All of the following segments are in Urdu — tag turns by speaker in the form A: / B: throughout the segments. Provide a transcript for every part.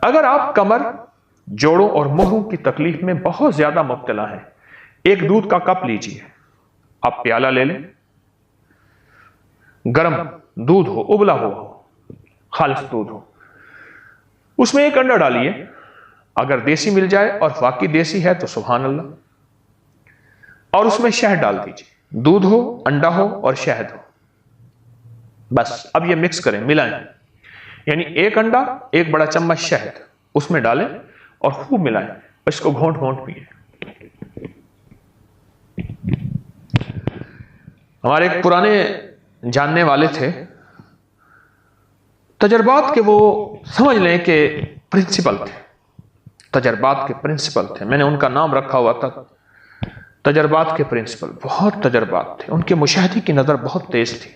A: اگر آپ کمر، جوڑوں اور مہروں کی تکلیف میں بہت زیادہ مبتلا ہیں، ایک دودھ کا کپ لیجئے، آپ پیالہ لے لیں، گرم دودھ ہو، ابلا ہوا ہو، خالص دودھ ہو، اس میں ایک انڈا ڈالیے، اگر دیسی مل جائے اور واقعی دیسی ہے تو سبحان اللہ، اور اس میں شہد ڈال دیجئے، دودھ ہو، انڈا ہو اور شہد ہو، بس اب یہ مکس کریں، ملائیں، یعنی ایک انڈا، ایک بڑا چمچ شہد اس میں ڈالیں اور خوب ملائیں، اس کو گھونٹ گھونٹ پیئیں۔ ہمارے ایک پرانے جاننے والے تھے، تجربات کے وہ سمجھ لیں کہ پرنسپل تھے، تجربات کے پرنسپل تھے، میں نے ان کا نام رکھا ہوا تھا تجربات کے پرنسپل، بہت تجربات تھے، ان کے مشاہدے کی نظر بہت تیز تھی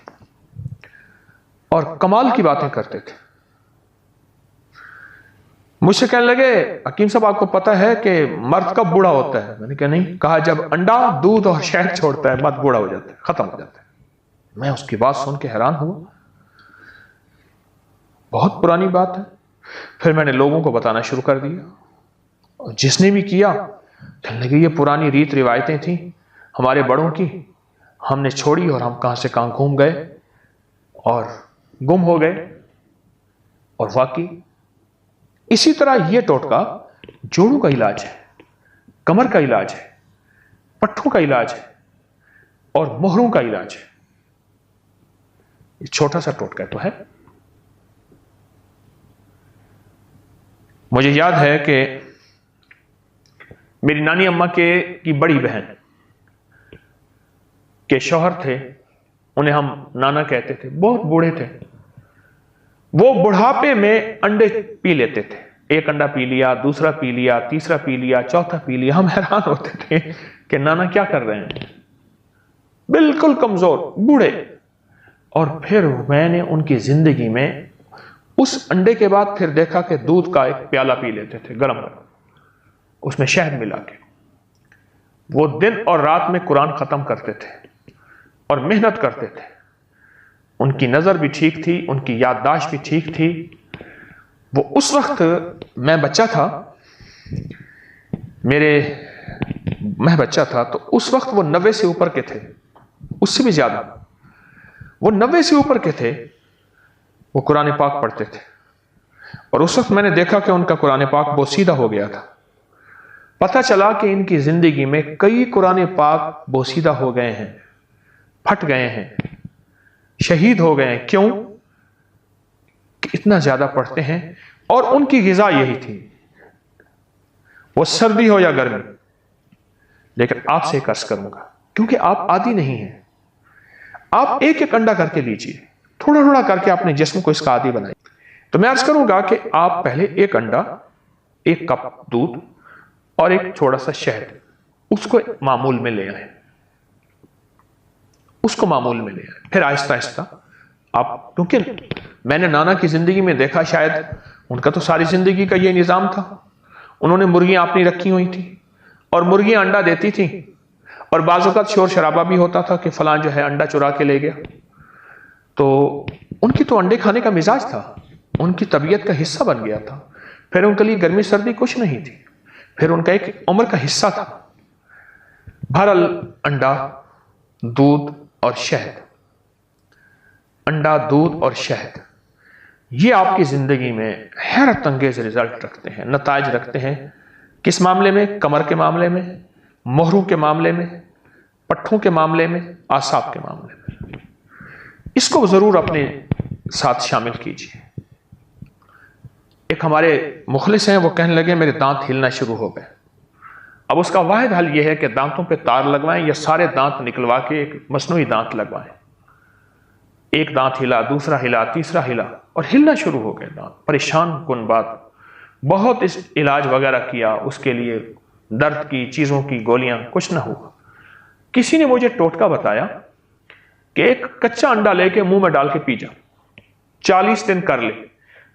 A: اور کمال کی باتیں کرتے تھے۔ مجھ سے کہنے لگے، حکیم صاحب آپ کو پتہ ہے کہ مرد کب بوڑھا ہوتا ہے؟ میں نے کہا نہیں۔ کہا جب انڈا، دودھ اور شہد چھوڑتا ہے مرد بوڑھا ہو جاتا ہے، ختم ہو جاتا ہے۔ میں اس کی بات سن کے حیران ہوا، بہت پرانی بات ہے۔ پھر میں نے لوگوں کو بتانا شروع کر دیا، اور جس نے بھی کیا کہنے لگے یہ پرانی ریت روایتیں تھیں ہمارے بڑوں کی، ہم نے چھوڑی اور ہم کہاں سے کہاں گھوم گئے اور گم ہو گئے۔ اور واقعی اسی طرح یہ ٹوٹکا جوڑوں کا علاج ہے، کمر کا علاج ہے، پٹھوں کا علاج ہے اور مہروں کا علاج ہے۔ یہ چھوٹا سا ٹوٹکا تو ہے۔ مجھے یاد ہے کہ میری نانی اماں کی بڑی بہن کے شوہر تھے، انہیں ہم نانا کہتے تھے، بہت بوڑھے تھے، وہ بڑھاپے میں انڈے پی لیتے تھے، ایک انڈا پی لیا، دوسرا پی لیا، تیسرا پی لیا، چوتھا پی لیا۔ ہم حیران ہوتے تھے کہ نانا کیا کر رہے ہیں، بالکل کمزور بوڑھے۔ اور پھر میں نے ان کی زندگی میں اس انڈے کے بعد پھر دیکھا کہ دودھ کا ایک پیالہ پی لیتے تھے گرم گرم، اس میں شہد ملا کے۔ وہ دن اور رات میں قرآن ختم کرتے تھے اور محنت کرتے تھے، ان کی نظر بھی ٹھیک تھی، ان کی یادداشت بھی ٹھیک تھی۔ وہ اس وقت میں بچہ تھا، میں بچہ تھا تو اس وقت وہ 90 سے اوپر کے تھے، اس سے بھی زیادہ، وہ 90 سے اوپر کے تھے، وہ قرآن پاک پڑھتے تھے۔ اور اس وقت میں نے دیکھا کہ ان کا قرآن پاک بوسیدہ ہو گیا تھا۔ پتہ چلا کہ ان کی زندگی میں کئی قرآن پاک بوسیدہ ہو گئے ہیں، پھٹ گئے ہیں، شہید ہو گئے ہیں۔ کیوں؟ کہ اتنا زیادہ پڑھتے ہیں، اور ان کی غذا یہی تھی، وہ سردی ہو یا گرمی۔ لیکن آپ سے ایک عرض کروں گا، کیونکہ آپ عادی نہیں ہیں، آپ ایک ایک انڈا کر کے لیجئے، تھوڑا تھوڑا کر کے اپنے جسم کو اس کا عادی بنائیں۔ تو میں عرض کروں گا کہ آپ پہلے ایک انڈا، ایک کپ دودھ اور ایک تھوڑا سا شہد، اس کو معمول میں لے آئیں، اس کو معمول میں لے آئیں۔ پھر آہستہ آہستہ آپ، کیونکہ میں نے نانا کی زندگی میں دیکھا، شاید ان کا تو ساری زندگی کا یہ نظام تھا، انہوں نے مرغیاں اپنی رکھی ہوئی تھیں اور مرغیاں انڈا دیتی تھیں، اور بعض اوقات شور شرابہ بھی ہوتا تھا کہ فلاں جو ہے انڈا چرا کے لے گیا۔ تو ان کی تو انڈے کھانے کا مزاج تھا، ان کی طبیعت کا حصہ بن گیا تھا۔ پھر ان کے لیے گرمی سردی کچھ نہیں تھی، پھر ان کا ایک عمر کا حصہ تھا۔ بہرحال انڈا، دودھ اور شہد، انڈا، دودھ اور شہد، یہ آپ کی زندگی میں حیرت انگیز رزلٹ رکھتے ہیں، نتائج رکھتے ہیں۔ کس معاملے میں؟ کمر کے معاملے میں، مہروں کے معاملے میں، پٹھوں کے معاملے میں، اعصاب کے معاملے میں۔ اس کو ضرور اپنے ساتھ شامل کیجیے۔ ایک ہمارے مخلص ہیں، وہ کہنے لگے میرے دانت ہلنا شروع ہو گئے۔ اب اس کا واحد حل یہ ہے کہ دانتوں پہ تار لگوائیں یا سارے دانت نکلوا کے ایک مصنوعی دانت لگوائیں۔ ایک دانت ہلا، دوسرا ہلا، تیسرا ہلا، اور ہلنا شروع ہو گئے دانت۔ پریشان کن بات، بہت اس علاج وغیرہ کیا، اس کے لیے درد کی چیزوں کی گولیاں، کچھ نہ ہوا۔ کسی نے مجھے ٹوٹکا بتایا کہ ایک کچا انڈا لے کے منہ میں ڈال کے پی جا، 40 دن کر لے۔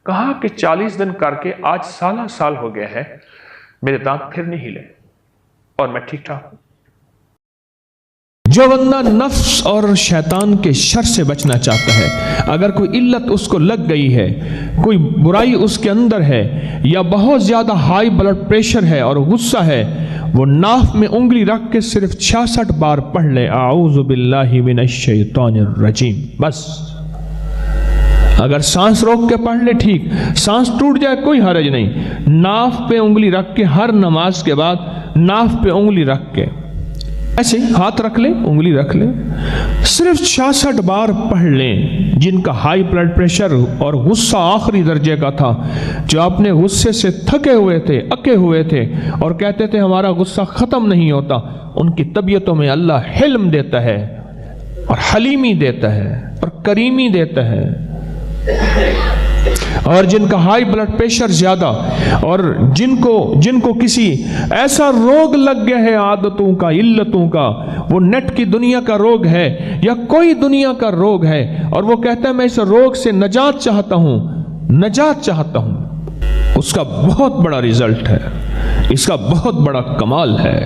A: کہا کہ 40 دن کر کے آج سالہ سال ہو گیا ہے، میرے دانت پھر نہیں ہلے اور میں ٹھیک ٹھاک ہوں۔ جو بندہ نفس اور شیطان کے شر سے بچنا چاہتا ہے، اگر کوئی علت اس کو لگ گئی ہے، کوئی برائی اس کے اندر ہے، یا بہت زیادہ ہائی بلڈ پریشر ہے اور غصہ ہے، وہ ناف میں انگلی رکھ کے صرف 66 بار پڑھ لے اعوذ باللہ من الشیطان الرجیم، بس۔ اگر سانس روک کے پڑھ لے ٹھیک، سانس ٹوٹ جائے کوئی حرج نہیں، ناف پہ انگلی رکھ کے ہر نماز کے بعد ناف پہ انگلی رکھ کے ایسے ہاتھ رکھ لیں، انگلی رکھ لیں، صرف 66 بار پڑھ لیں۔ جن کا ہائی بلڈ پریشر اور غصہ آخری درجے کا تھا، جو اپنے غصے سے تھکے ہوئے تھے، اکے ہوئے تھے اور کہتے تھے ہمارا غصہ ختم نہیں ہوتا، ان کی طبیعتوں میں اللہ حلم دیتا ہے اور حلیمی دیتا ہے اور کریمی دیتا ہے۔ اور جن کا ہائی بلڈ پریشر زیادہ اور جن کو کسی ایسا روگ لگ گیا ہے، عادتوں کا، علتوں کا، وہ نیٹ کی دنیا کا روگ ہے یا کوئی دنیا کا روگ ہے، اور وہ کہتا ہے میں اس روگ سے نجات چاہتا ہوں، اس کا بہت بڑا رزلٹ ہے، اس کا بہت بڑا کمال ہے،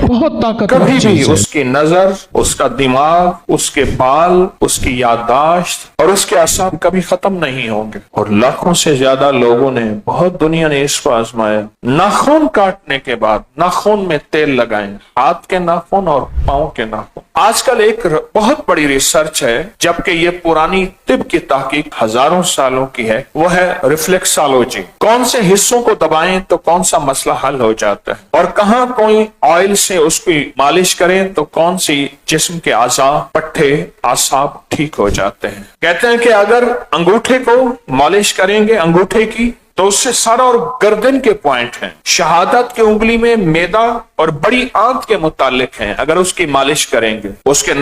A: بہت طاقت۔
B: کبھی بھی اس کی نظر، اس کا دماغ، اس کے بال، اس کی یادداشت اور اس کے اعصاب کبھی ختم نہیں ہوں گے۔ اور لاکھوں سے زیادہ لوگوں نے، بہت دنیا نے اس کو آزمایا۔ ناخن کاٹنے کے بعد ناخن میں تیل لگائیں، ہاتھ کے ناخن اور پاؤں کے ناخن۔ آج کل ایک بہت بڑی ریسرچ ہے، جبکہ یہ پرانی طب کی تحقیق ہزاروں سالوں کی ہے، وہ ہے ریفلیکسالوجی۔ کون سے حصوں کو دبائیں تو کون سا مسئلہ حل ہو جاتا ہے، اور کہاں کوئی آئل سے اس کی مالش کریں تو کون سی جسم کے اعضاء، پٹھے، اعصاب ٹھیک ہو جاتے ہیں۔ کہتے ہیں کہ اگر انگوٹھے کو مالش کریں گے، انگوٹھے کی، تو اس سے سر اور گردن کے پوائنٹ ہیں، شہادت کی انگلی میں معدہ اور بڑی آنت کے متعلق ہیں، اگر اس کی مالش کریں گے، اس کے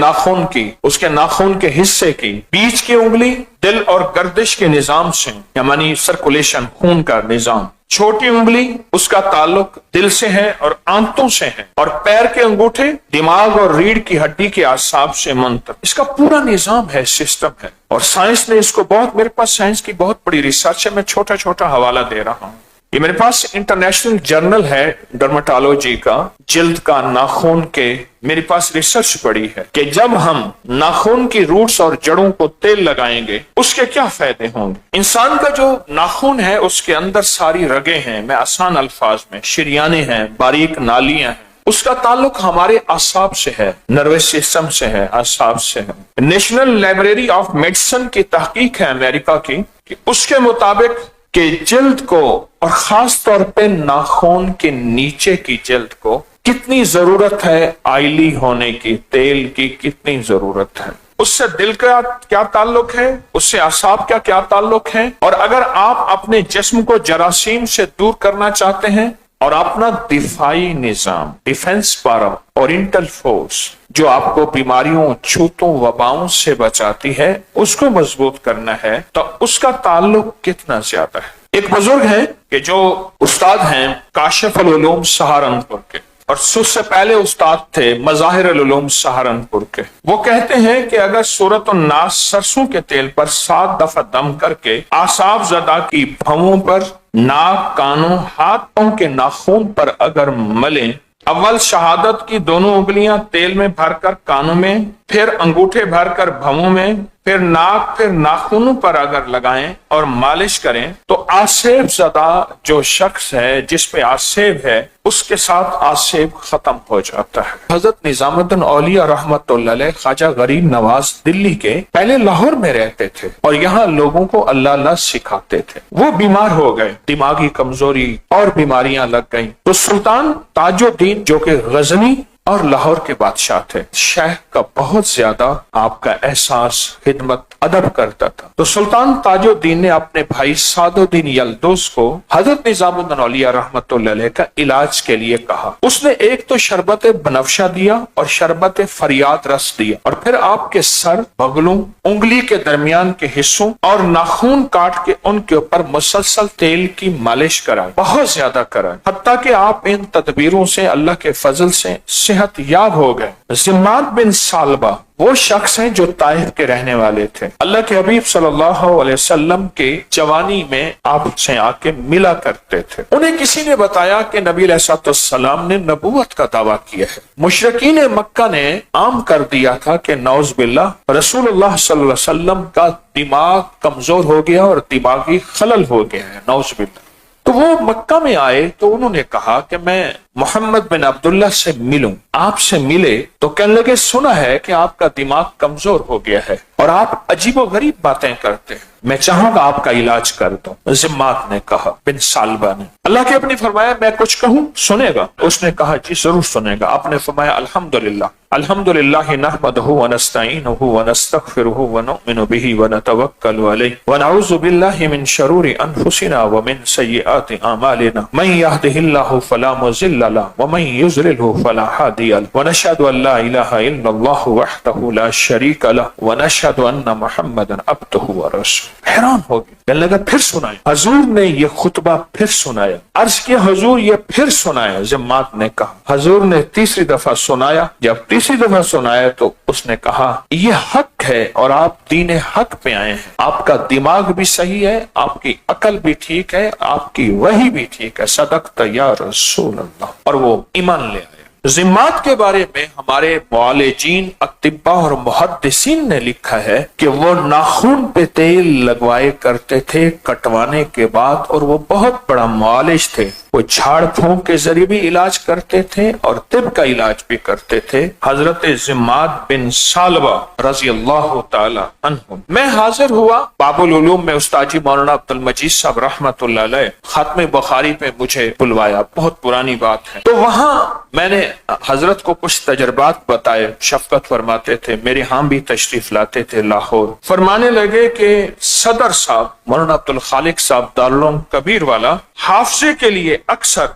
B: ناخن کے حصے کی، بیچ کی انگلی دل اور گردش کے نظام سے، یعنی سرکولیشن، خون کا نظام، چھوٹی انگلی اس کا تعلق دل سے ہے اور آنتوں سے ہے، اور پیر کے انگوٹھے دماغ اور ریڑھ کی ہڈی کے اعصاب سے منتقل۔ اس کا پورا نظام ہے، سسٹم ہے، اور سائنس نے اس کو میرے پاس سائنس کی بہت بڑی ریسرچ ہے، میں چھوٹا چھوٹا حوالہ دے رہا ہوں۔ یہ میرے پاس انٹرنیشنل جرنل ہے ڈرمٹالوجی کا، جلد کا، ناخن کے، میرے پاس ریسرچ پڑی ہے کہ جب ہم ناخن کی روٹس اور جڑوں کو تیل لگائیں گے اس کے کیا فائدے ہوں گے۔ انسان کا جو ناخن ہے اس کے اندر ساری رگیں ہیں، میں آسان الفاظ میں، شریانیں ہیں، باریک نالیاں ہیں، اس کا تعلق ہمارے اعصاب سے ہے، نروس سسٹم سے ہے، اعصاب سے ہے۔ نیشنل لائبریری آف میڈیسن کی تحقیق ہے امریکہ کی، کہ اس کے مطابق کہ جلد کو اور خاص طور پہ ناخن کے نیچے کی جلد کو کتنی ضرورت ہے آئلی ہونے کی، تیل کی کتنی ضرورت ہے، اس سے دل کا کیا تعلق ہے، اس سے اعصاب کا کیا تعلق ہے، اور اگر آپ اپنے جسم کو جراثیم سے دور کرنا چاہتے ہیں اور اپنا دفاعی نظام، ڈیفنس پاور، اورینٹل فورس، جو آپ کو بیماریوں، چھوتوں، وباؤں سے بچاتی ہے، اس کو مضبوط کرنا ہے، تو اس کا تعلق کتنا زیادہ ہے۔ ایک بزرگ ہیں کہ جو استاد ہیں کاشف العلوم سہارنپور کے، اور سب سے پہلے استاد تھے مظاہر العلوم سہارنپور کے، وہ کہتے ہیں کہ اگر سورۃ الناس سرسوں کے تیل پر 7 دفعہ دم کر کے اعصاب زدہ کی بھووں پر، ناک، کانوں، ہاتھ پاؤں کے ناخن پر اگر ملیں، اول شہادت کی دونوں انگلیاں تیل میں بھر کر کانوں میں، پھر انگوٹھے بھر کر بھووں میں، پھر ناک، پھر ناخنوں پر اگر لگائیں اور مالش کریں، تو آسیب زدہ جو شخص ہے، جس پہ آسیب ہے، اس کے ساتھ آسیب ختم ہو جاتا ہے۔ حضرت نظام الدین اولیاء رحمت اللہ علیہ، خواجہ غریب نواز دلی کے، پہلے لاہور میں رہتے تھے اور یہاں لوگوں کو اللہ سکھاتے تھے۔ وہ بیمار ہو گئے، دماغی کمزوری اور بیماریاں لگ گئیں، تو سلطان تاج الدین جو کہ غزنی اور لاہور کے بادشاہ تھے، شیخ کا بہت زیادہ آپ کا احساس، خدمت، ادب کرتا تھا، تو سلطان تاج الدین نے اپنے بھائی سعد الدین یلدوز کو حضرت نظام الدین اولیاء رحمت اللہ علیہ کا علاج کے لیے کہا۔ اس نے ایک تو شربت بنفشہ دیا اور شربت فریاد رس دیا، اور پھر آپ کے سر، بغلوں، انگلی کے درمیان کے حصوں اور ناخن کاٹ کے ان کے اوپر مسلسل تیل کی مالش کرائے، بہت زیادہ کرائے، حتیٰ کہ آپ ان تدبیروں سے اللہ کے فضل سے صحت یاب ہو گئے۔ ضماد بن سالبہ وہ شخص ہیں جو طائف کے رہنے والے تھے۔ اللہ کے حبیب صلی اللہ علیہ وسلم کے جوانی میں آپ سے آ کے ملا کرتے تھے۔ انہیں کسی نے بتایا کہ نبی علیہ السلام نے نبوت کا دعویٰ کیا ہے۔ مشرکین مکہ نے عام کر دیا تھا کہ نعوذ باللہ رسول اللہ صلی اللہ علیہ وسلم کا دماغ کمزور ہو گیا اور دماغی خلل ہو گیا ہے، نعوذ باللہ۔ تو وہ مکہ میں آئے تو انہوں نے کہا کہ میں محمد بن عبداللہ سے ملوں۔ آپ سے ملے تو کہنے لگے سنا ہے کہ آپ کا دماغ کمزور ہو گیا ہے اور آپ عجیب و غریب باتیں کرتے ہیں، میں چاہوں گا آپ کا علاج کر دوں۔ ضماد نے کہا، بن سالبہ نے۔ اللہ کے اپنی فرمایا میں کچھ کہوں سنے گا؟ اس نے کہا جی ضرور سنے گا۔ آپ نے فرمایا الحمدللہ الحمدللہ نحمدہ ونستعینہ ونستغفرہ ونؤمن بہ ونتوکل علیہ ونعوذ باللہ من شرور انفسنا ومن سیئات اعمالنا من یہدہ اللہ فلا مضل له ومن يضلل فلا هادي له ونشهد ان لا اله الا الله وحده لا شريك له ونشهد ان محمدا عبده ورسوله۔ حیران ہو گئے، کہنے لگا پھر سنائے۔ حضور نے یہ خطبہ پھر سنایا۔ عرض کیا حضور یہ پھر سنایا؟ ضماد نے کہا۔ حضور نے تیسری دفعہ سنایا۔ جب تیسری دفعہ سنایا تو اس نے کہا یہ حق ہے اور آپ دین حق پہ آئے ہیں، آپ کا دماغ بھی صحیح ہے، آپ کی عقل بھی ٹھیک ہے، آپ کی وحی بھی ٹھیک ہے، صدقت یا رسول اللہ۔ اور وہ ایمان لے آئے۔ ضماد کے بارے میں ہمارے معالجین، اطباء اور محدثین نے لکھا ہے کہ وہ ناخن پہ تیل لگوائے کرتے تھے کٹوانے کے بعد، اور وہ بہت بڑا معالج تھے۔ وہ جھاڑ پھونک کے ذریعے بھی علاج کرتے تھے اور طب کا علاج بھی کرتے تھے۔ حضرت ضماد بن سالبہ رضی اللہ تعالی عنہ۔ میں حاضر ہوا باب العلوم میں، استاد جی مولانا عبد المجید صاحب رحمۃ اللہ علیہ ختم بخاری پہ مجھے بلوایا، بہت پرانی بات ہے۔ تو وہاں میں نے حضرت کو کچھ تجربات بتائے، شفقت فرماتے تھے، میرے ہاں بھی تشریف لاتے تھے لاہور۔ فرمانے لگے کہ صدر صاحب مولانا عبد الخالق صاحب دارالعلوم کبیر والا حافظے کے لیے اکثر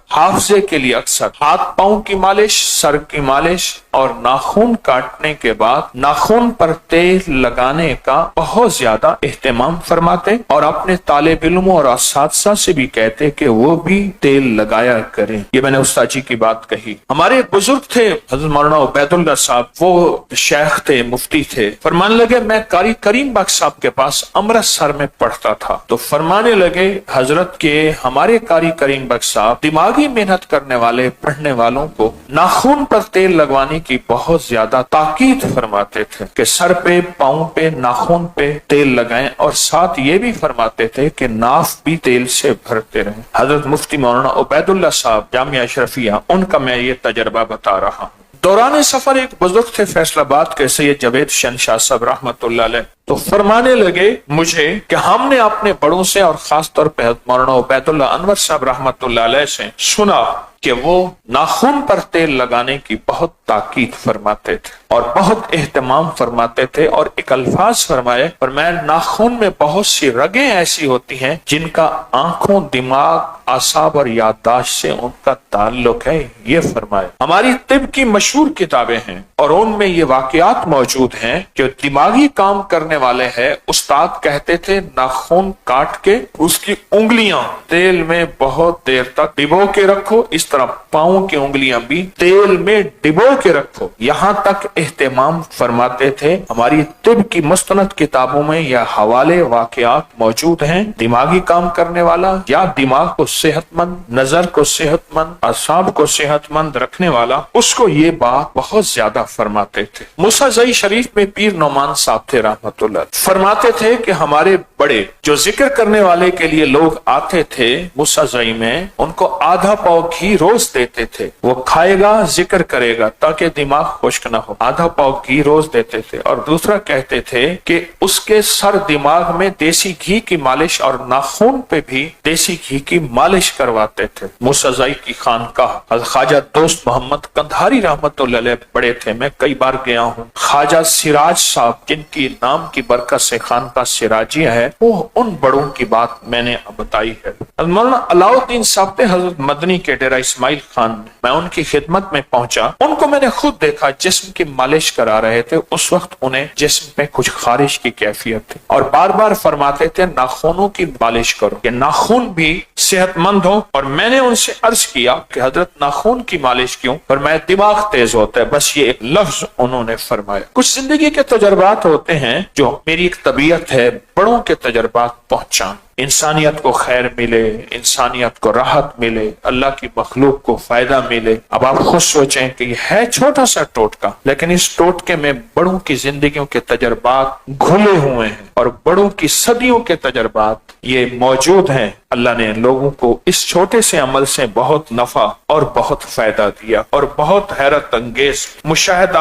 B: ہاتھ پاؤں کی مالش، سر کی مالش اور ناخن کاٹنے کے بعد ناخن پر تیل لگانے کا بہت زیادہ اہتمام فرماتے، اور اپنے طالب علموں اور اساتذہ سے بھی کہتے کہ وہ بھی تیل لگایا کریں۔ یہ میں نے استاد جی کی بات کہی۔ ہمارے بزرگ تھے حضرت مولانا عبید اللہ صاحب، وہ شیخ تھے، مفتی تھے۔ فرمانے لگے میں قاری کریم بخش صاحب کے پاس امرتسر میں پڑھتا تھا، تو فرمانے لگے حضرت کے ہمارے قاری کریم بخش صاحب دماغی محنت کرنے والے پڑھنے والوں کو ناخن پر تیل لگوانے کی بہت زیادہ تاکید فرماتے تھے کہ سر پہ، پاؤں پہ، ناخن پہ تیل لگائیں، اور ساتھ یہ بھی فرماتے تھے کہ ناف بھی تیل سے بھرتے رہیں۔ حضرت مفتی مولانا عبید اللہ صاحب جامعہ اشرفیہ، ان کا میں یہ تجربہ بتا رہا ہوں۔ دوران سفر ایک بزرگ تھے فیصل آباد کے سید جاوید شنشاہ صاحب رحمۃ اللہ علیہ، تو فرمانے لگے مجھے کہ ہم نے اپنے بڑوں سے اور خاص طور پہ مولانا عبید اللہ انور صاحب رحمۃ اللہ علیہ سے سنا کہ وہ ناخن پر تیل لگانے کی بہت تاکید فرماتے تھے اور بہت اہتمام فرماتے تھے، اور ایک الفاظ فرمائے، اور میں ناخن میں بہت سی رگیں ایسی ہوتی ہیں جن کا آنکھوں، دماغ، اعصاب اور یادداشت سے ان کا تعلق ہے، یہ فرمائے۔ ہماری طب کی مشہور کتابیں ہیں اور ان میں یہ واقعات موجود ہیں کہ دماغی کام کرنے والے ہیں، استاد کہتے تھے ناخن کاٹ کے اس کی انگلیاں تیل میں بہت دیر تک ڈبو کے رکھو، اس طرح پاؤں کی انگلیاں بھی تیل میں ڈبو کے رکھو، یہاں تک اہتمام فرماتے تھے۔ ہماری طب کی مستند کتابوں میں یہ حوالے واقعات موجود ہیں۔ دماغی کام کرنے والا یا دماغ کو صحت مند، نظر کو صحت مند، اعصاب کو صحت مند رکھنے والا، اس کو یہ بات بہت زیادہ فرماتے تھے۔ موسیٰ زئی شریف میں پیر نعمان صاحب تھے رحمت اللہ، فرماتے تھے کہ ہمارے بڑے جو ذکر کرنے والے کے لیے لوگ آتے تھے موسیٰ زئی میں، ان کو آدھا پاؤ گھی روز دیتے تھے، وہ کھائے گا ذکر کرے گا تاکہ دماغ خشک نہ ہو، آدھا پاؤ گھی روز دیتے تھے۔ اور دوسرا کہتے تھے کہ اس کے سر دماغ میں دیسی گھی کی مالش اور ناخن پہ بھی دیسی گھی کی مالش کرواتے تھے۔ موسیٰ زئی کی خانقاہ حضرت خواجہ دوست محمد قندھاری رحمت اللہ علیہ بڑے تھے، میں کئی بار گیا ہوں۔ خواجہ سراج صاحب جن کی نام کی برکت سے خانقاہ سراجیہ ہے، وہ ان بڑوں کی بات میں نے اب بتائی ہے۔ مولانا علاء الدین صاحب حضرت مدنی کے ڈیرہ اسماعیل خان میں ان کی خدمت میں پہنچا، ان کو میں نے خود دیکھا جسم کی مالش کرا رہے تھے۔ اس وقت انہیں جسم میں کچھ خارش کی کیفیت تھی اور بار بار فرماتے تھے ناخنوں کی مالش کرو کہ ناخن بھی صحت مند ہو۔ اور میں نے ان سے عرض کیا کہ حضرت ناخن کی مالش کیوں؟ فرمایا دماغ تیز ہوتا ہے، بس یہ ایک لفظ انہوں نے فرمایا۔ کچھ زندگی کے تجربات ہوتے ہیں جو میری ایک طبیعت ہے بڑوں کے تجربات پہنچان، انسانیت کو خیر ملے، انسانیت کو راحت ملے، اللہ کی مخلوق کو فائدہ ملے۔ اب آپ خود سوچیں کہ یہ ہے چھوٹا سا ٹوٹکا، لیکن اس ٹوٹکے میں بڑوں کی زندگیوں کے تجربات گھلے ہوئے ہیں اور بڑوں کی صدیوں کے تجربات یہ موجود ہیں۔ اللہ نے لوگوں کو اس چھوٹے سے عمل سے بہت نفع اور بہت فائدہ دیا اور بہت حیرت انگیز مشاہدات